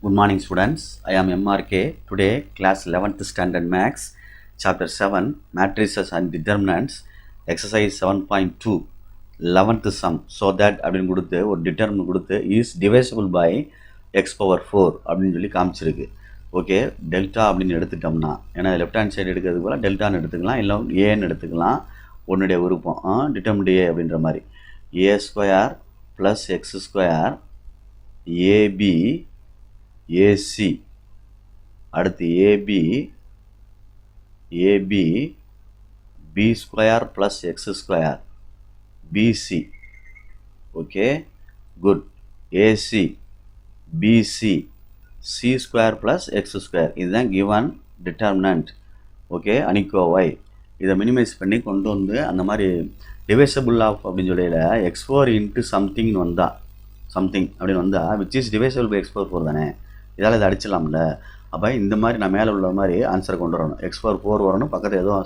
Good morning students, I am MRK. Today class 11th standard maths, chapter 7, matrices and determinants, exercise 7.2, 11th sum. So that அப்படின்னு கொடுத்து ஒரு determinant கொடுத்து is divisible by x power 4 அப்படின்னு சொல்லி காமிச்சிருக்கு. Okay, delta அப்படின்னு எடுத்துட்டோம்னா, ஏன்னா left hand side எடுக்கிறது போல் டெல்டான்னு எடுத்துக்கலாம், இல்லை ஏன்னு எடுத்துக்கலாம். உன்னுடைய விருப்பம் டிட்டர்மிண்ட் ஏ அப்படின்ற மாதிரி. A square plus X square AB AC, அடுத்து AB B square plus X square BC. Okay, good. AC BC C square plus X square, இதுதான் கிவன் டிட்டர்மினன்ட். ஓகே, அணிக்கோவை இதை மினிமைஸ் பண்ணி கொண்டு வந்து அந்த மாதிரி டிவைசபிள் ஆஃப் அப்படின்னு சொல்லியில் x4 இன்ட்டு சம்திங்னு வந்தால், சம்திங் அப்படின்னு வந்தால் which is divisible by x4 தானே, இதால் இதை அடிச்சிடலாம்ல. அப்போ இந்த மாதிரி நான் மேலே உள்ள மாதிரி ஆன்சரை கொண்டு வரணும். x4 வரணும், பக்கத்தில் ஏதோ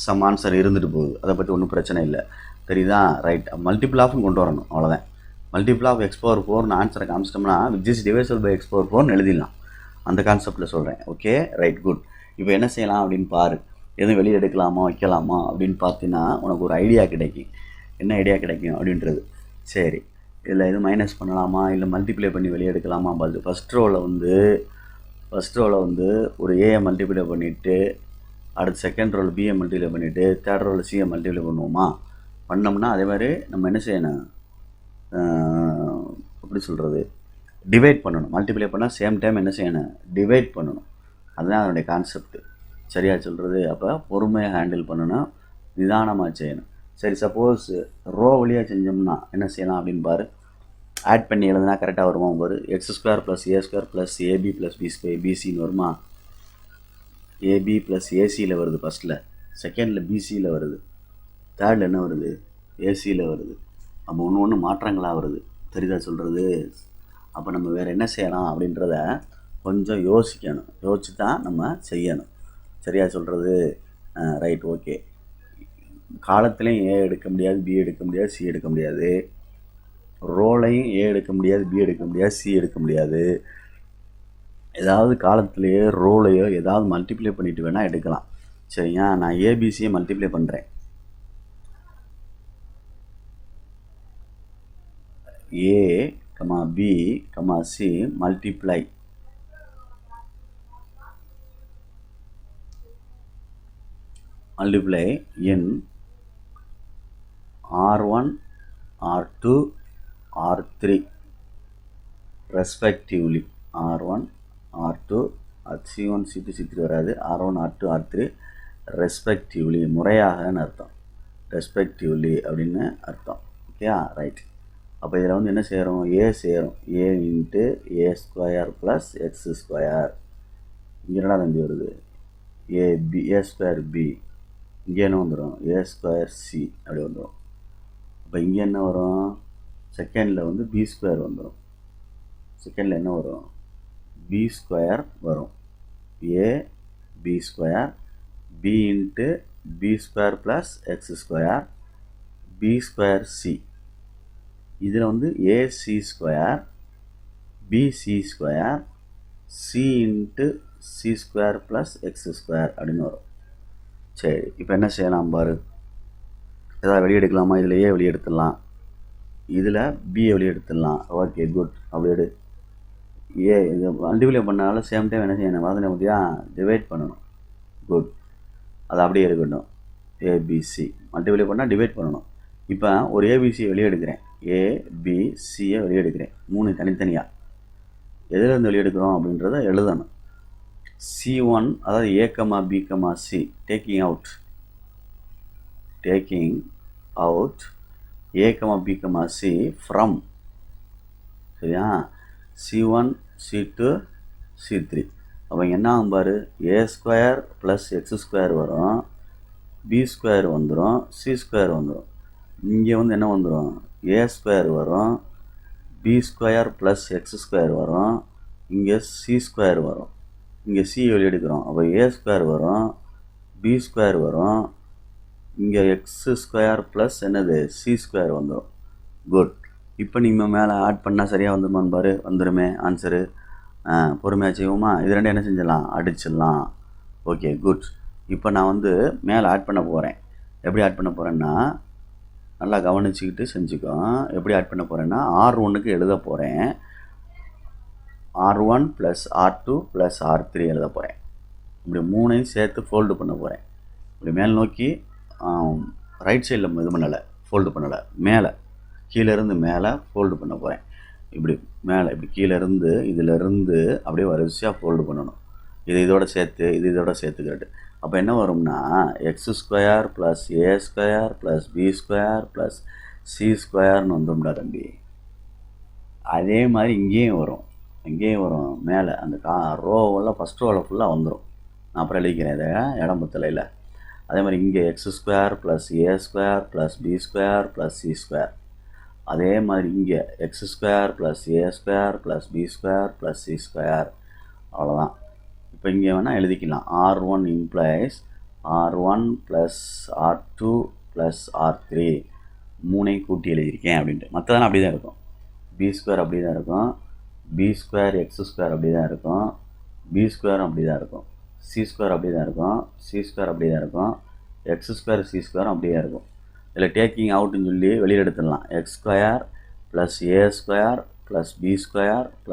சம் ஆன்சர் இருந்துட்டு போகுது, அதை பற்றி ஒன்றும் பிரச்சனை இல்லை. தெரியுதா? ரைட். மல்டிபிள் ஆஃப்னு கொண்டு வரணும், அவ்வளோதான். மல்டிபிள் ஆஃப் x4 ஆன்சரை காமிச்சிட்டோம்னா which is divisible by x4 எழுதிடலாம். அந்த கான்செப்டில் சொல்கிறேன். Okay, right, good. இப்போ என்ன செய்யலாம் அப்படின்னு பாரு. எதுவும் வெளியே எடுக்கலாமா வைக்கலாமா அப்படின்னு பார்த்தீங்கன்னா உனக்கு ஒரு ஐடியா கிடைக்கும். என்ன ஐடியா கிடைக்கும் அப்படின்றது. சரி, இதில் எதுவும் மைனஸ் பண்ணலாமா இல்லை மல்டிப்ளை பண்ணி வெளியே எடுக்கலாமா பார்த்து. ஃபஸ்ட் ரோவில் வந்து ஒரு ஏயை மல்டிப்ளை பண்ணிவிட்டு, அடுத்து செகண்ட் ரோவில் பிஏ மல்டிப்ளை பண்ணிவிட்டு, தேர்ட் ரோவில் சிஏ மல்டிப்ளை பண்ணுவோமா. பண்ணோம்னா அதே மாதிரி நம்ம என்ன செய்யணும், எப்படி சொல்கிறது, டிவைட் பண்ணணும். மல்டிப்ளை பண்ணால் சேம் டைம் என்ன செய்யணும், டிவைட் பண்ணணும். அதுதான் அதனுடைய கான்செப்ட். சரியாக சொல்கிறது. அப்போ பொறுமையாக ஹேண்டில் பண்ணணும், நிதானமாக செய்யணும். சரி, சப்போஸ் ரோ வழியாக செஞ்சோம்னா என்ன செய்யலாம் அப்படின்னு பாரு. ஆட் பண்ணி எழுதுனா கரெக்டாக வருமா பாரு. X square plus A square plus AB plus B square பிசின்னு வருமா. ஏபி ப்ளஸ் ஏசியில் வருது ஃபஸ்ட்டில், செகண்டில் பிசியில் வருது, தேர்டில் என்ன வருது, ஏசியில் வருது. அப்போ ஒன்று மாற்றங்களாக வருது. தெரியுதா சொல்கிறது? அப்போ நம்ம வேறு என்ன செய்யலாம் அப்படின்றத கொஞ்சம் யோசிக்கணும். யோசிச்சு தான் நம்ம செய்யணும். சரியாக சொல்கிறது? Right, okay. காலத்துலேயும் ஏ எடுக்க முடியாது, பி எடுக்க முடியாது, சி எடுக்க முடியாது. ரோலையும் ஏ எடுக்க முடியாது, பி எடுக்க முடியாது, சி எடுக்க முடியாது. ஏதாவது காலத்துலேயே ரோலையோ ஏதாவது மல்டிப்ளை பண்ணிட்டு வேணால் எடுக்கலாம். சரியா? நான் ஏபிசியை மல்டிப்ளை பண்ணுறேன். A comma B comma C multiply in R1, R2, R3 respectively. R1, R2, C1, C2, C3 வராது. R1, R2, R3 respectively, முறையாகன்னு அர்த்தம். respectively அப்படின்னு அர்த்தம். Okay, right. அப்போ இதில் வந்து என்ன செய்கிறோம், ஏ செய்கிறோம். A into A square plus X square. இங்கே என்னடா தம்பி வருது, ஏ ஸ்கொயர் பி. இங்கே என்ன வந்துடும், ஏ ஸ்கொயர் சி அப்படி வந்துடும். அப்போ இங்கே என்ன வரும், செகண்டில் வந்து பி ஸ்கொயர் வந்துடும். செகண்டில் என்ன வரும், பி ஸ்கொயர் வரும். A B square, B into B square plus X square, B square C. இதில் வந்து AC square, BC square, C into C square plus X square அப்படின்னு வரும். சரி, இப்போ என்ன செய்யலாம் பாரு. ஏதாவது வெளியே எடுக்கலாமா. இதில் ஏ வெளியே எடுத்துடலாம், இதில் பிஏ வெளியே எடுத்துடலாம். Okay, good. அப்படி எடு. ஏ இது மல்டிப்ளை பண்ணாலும் சேம் டைம் என்ன செய்யணும், மாதிரி பற்றியா டிவைட் பண்ணணும். குட், அது அப்படியே இருக்கட்டும். ஏபிசி மல்டிப்ளை பண்ணால் டிவைட் பண்ணணும். இப்போ ஒரு ஏபிசியை வெளியே எடுக்கிறேன், ஏபிசியை வெளியே எடுக்கிறேன். 3 தனித்தனியாக எதுலேருந்து வெளியே எடுக்கிறோம் அப்படின்றத எழுதணும். C1 அதாவது A, B, C taking out A, B, C from, சரியா, C1, C2, C3. அப்போ என்ன ஆகும் பாரு, A square plus X square வரும், பி ஸ்கொயர் வந்துடும், சி ஸ்கொயர் வந்துடும். இங்கே வந்து என்ன வந்துடும், ஏ ஸ்கொயர் வரும், B square plus X square வரும், இங்கே சி ஸ்கொயர் வரும். இங்கே சி வெளியே எடுக்கிறோம். அப்போ ஏ ஸ்கொயர் வரும், பி ஸ்கொயர் வரும், இங்கே எக்ஸ் ஸ்கொயர் ப்ளஸ் என்னது சி ஸ்கொயர் வந்துடும். குட். இப்போ நீங்கள் மேலே ஆட் பண்ணால் சரியாக வந்துருமான்னு பாரு. வந்துடுமே ஆன்சரு. பொறுமையாக செய்வோமா? இது ரெண்டும் என்ன செஞ்சிடலாம்? அடிச்சிடலாம். Okay, good. இப்போ நான் வந்து மேலே ஆட் பண்ண போகிறேன். எப்படி ஆட் பண்ண போகிறேன்னா, நல்லா கவனிச்சுக்கிட்டு செஞ்சுக்கோ. எப்படி ஆட் பண்ண போகிறேன்னா, R1க்கு எழுத போகிறேன். R1 + R2 + R3 எழுத போகிறேன். இப்படி மூணையும் சேர்த்து ஃபோல்டு பண்ண போகிறேன். இப்படி மேல் நோக்கி ரைட் சைடில் இது பண்ணலை, ஃபோல்டு பண்ணலை, மேலே கீழேருந்து மேலே ஃபோல்டு பண்ண போகிறேன். இப்படி மேலே இப்படி கீழேருந்து இதிலேருந்து அப்படியே வரிசையாக ஃபோல்டு பண்ணணும். இதோட சேர்த்து இதோட சேர்த்துக்கிட்டு அப்போ என்ன வரும்னா x² + a² + b² + c² வந்துடும்டா தம்பி. அதே மாதிரி இங்கேயும் வரும் மேலே அந்த ரோவெல்லாம் ஃபஸ்ட் ரோவில் ஃபுல்லாக வந்துடும். நான் அப்புறம் எழுதிக்கிறேன் இதை இடம் பத்தலையில். அதே மாதிரி இங்கே x² + a² + b² + c². அதே மாதிரி இங்கே x² + a² + b² + c². அவ்வளோதான். இப்போ இங்கே வேணால் எழுதிக்கலாம். R1 implies R1 + R2 + R3 மூணையும் கூட்டி எழுதியிருக்கேன் அப்படின்ட்டு. மற்றதெல்லாம் அப்படி தான் இருக்கும். b² அப்படி தான் இருக்கும், b² x² அப்படி தான் இருக்கும், b² அப்படி தான் இருக்கும், c² அப்படி தான் இருக்கும், c² அப்படி தான் இருக்கும், x² c² அப்படியே இருக்கும். இதில் டேக்கிங் அவுட்டுன்னு சொல்லி வெளியில் எடுத்துடலாம். x² + a² + b²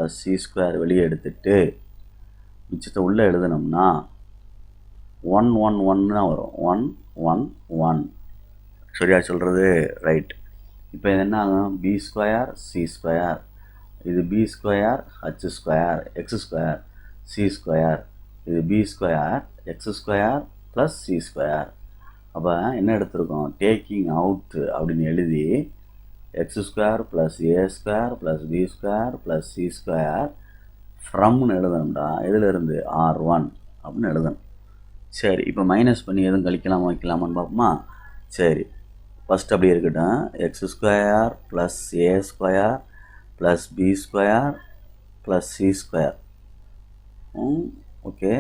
+ c² வெளியே எடுத்துட்டு மிச்சத்தை உள்ளே எழுதுனோம்னா 1 1 1 தான் வரும். 1 1 1. சரியா சொல்கிறது? ரைட். இப்போ இது என்ன ஆகும்? b² c², இது b² h² x², c², இது b² x² + c². அப்போ என்ன எடுத்திருக்கோம்? டேக்கிங் அவுட்டு அப்படின்னு எழுதி x² + a² + b² + c² ஃப்ரம்னு எழுதணும்டா. எதுலேருந்து? R1 அப்படின்னு எழுதணும். சரி, இப்போ மைனஸ் பண்ணி எதுவும் வைக்கலாமான்னு பார்ப்போமா? சரி, ஃபஸ்ட் அப்படியே இருக்கட்டும். x² + a² + b² + c². Okay,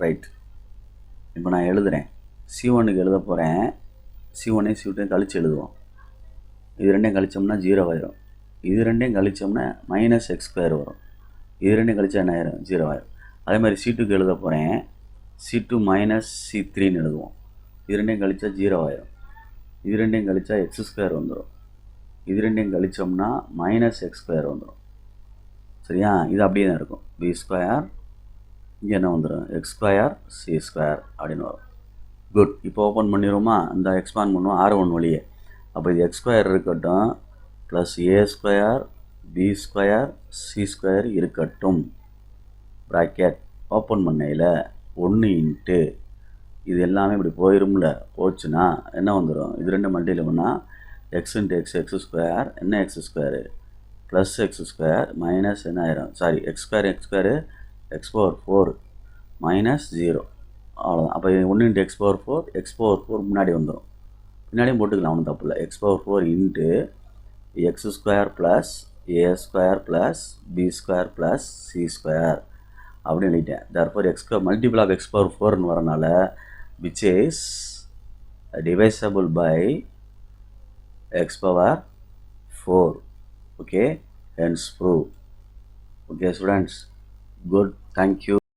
right. இப்போ நான் எழுதுகிறேன். C1க்கு எழுத போகிறேன். C1ஐயும் C2ஐயும் கழித்து எழுதுவோம். இது ரெண்டையும் கழித்தோம்னா 0 ஆயிரும். இது ரெண்டையும் கழித்தோம்னா -x² வரும். இது ரெண்டையும் கழிச்சா என்ன ஆயிரும்? 0 ஆயிரும். அதே மாதிரி C2க்கு எழுத போகிறேன். C2 - C3ன்னு எழுதுவோம். இது ரெண்டையும் கழிச்சா 0 ஆயிரும். இது ரெண்டையும் கழிச்சா x² வந்துடும். இது ரெண்டையும் கழிச்சோம்னா -x² வந்துடும். சரியா? இது அப்படியே தான் இருக்கும். b², இங்கே என்ன வந்துடும்? x² c² அப்படின்னு வரும். குட். இப்போ ஓப்பன் பண்ணிடுவோமா? இந்த எக்ஸ்பாண்ட் பண்ணுவோம் R1 வழியே. அப்போ இது x² இருக்கட்டும், ப்ளஸ் a² b² c² இருக்கட்டும். ப்ராக்கெட் ஓப்பன் பண்ணையில் 1 இன்ட்டு இது எல்லாமே இப்படி போயிரும்ல. போச்சுன்னா என்ன வந்துடும்? இது ரெண்டு மல்டியில் பண்ணால் x × x x². என்ன x²? ப்ளஸ் x² மைனஸ் என்ன ஆயிரும்? Sorry, x², x⁴ -0. அவ்வளோதான். அப்போ 1 × x⁴ முன்னாடி வந்துடும். பின்னாடியும் போட்டுக்கலாம், ஒன்றும் தப்பு இல்லை. x⁴ into x² + a² + b² + c² அப்படின்னு எழுதிட்டேன். therefore மல்டிபிள் ஆஃப் x⁴ வரனால which is divisible by x⁴. Okay, hence prove. Okay students, good, thank you.